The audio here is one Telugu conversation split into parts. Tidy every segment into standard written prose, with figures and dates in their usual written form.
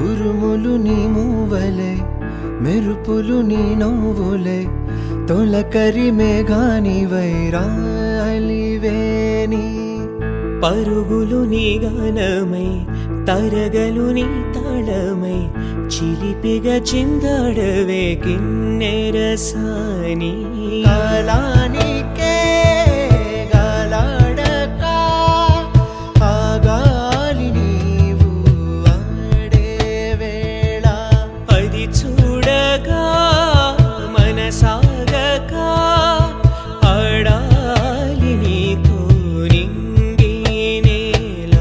ఉరుములు నీ మూవలే మెరుపులు నీ నవ్వులే తొలకరి మేఘాని వైరాలివేని పరుగులు నీ గానమై తరగలు నీ తాళమై చిలిపిగా చిందాడవే కిన్నెరసాని కాలానికే గాలాడక ఆ గాలి నీవు ఆడే వేళ అది చూడగా మనసాగక ఆడాలి నీతో నింగి నేల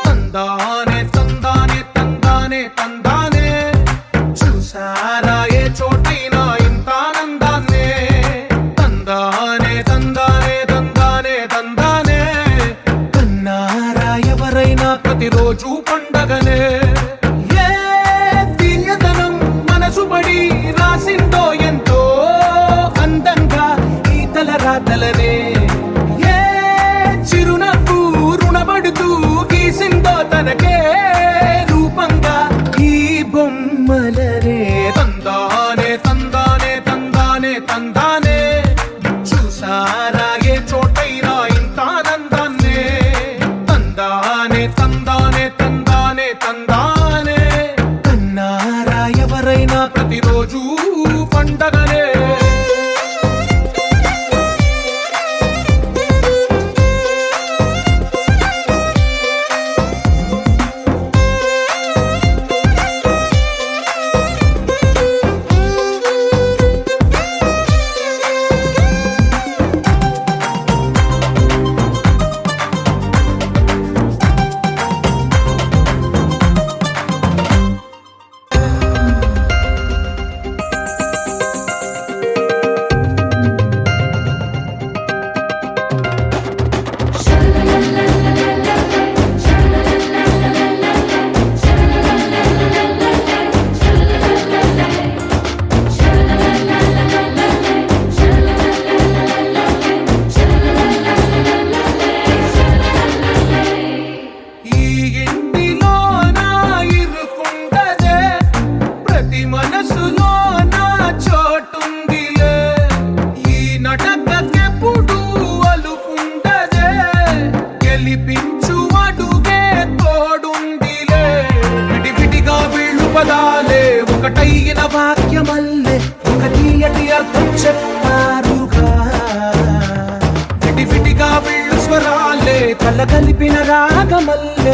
తందానే తందానే తందానే తందానే చూసారా ఏ చోటైనా ఇంత ఆనందాన్నే తందానే తందానే తందానే తందానే కన్నారా ఎవరైనా ప్రతిరోజు పండగనే ఏ తీయదనం మనసు పడి రాసిందో ఎంతో అందంగా ఈ తల రాతలనే ఏ చిరునవ్వు రుణపడుతూ గీసిందో తనకే రూపంగా ఈ బొమ్మలనే తందానే తందానే తందానే తందానే చూసారా ఏ చోటైనా ఇంత ఆనందాన్నే తందానే తందానే తందానే తందానే కన్నారా ఎవరైనా ప్రతిరోజు పండగనే ఈ ఇంటిలోన ఇరుకుండదే ప్రతి మనసులో నా చోటుందిలే ఈ నటకెప్పుడు అలుకుండదే గెలిపించు అడుగే తోడుందిలే విడివిడిగా వీళ్ళు పదాలే ఒకటైన వాక్యమల్లే ఒక తీయటి అర్థం చెప్పారుగా విడివిడిగా వీళ్ళు స్వరాలే కల కలిపిన రాగమల్లే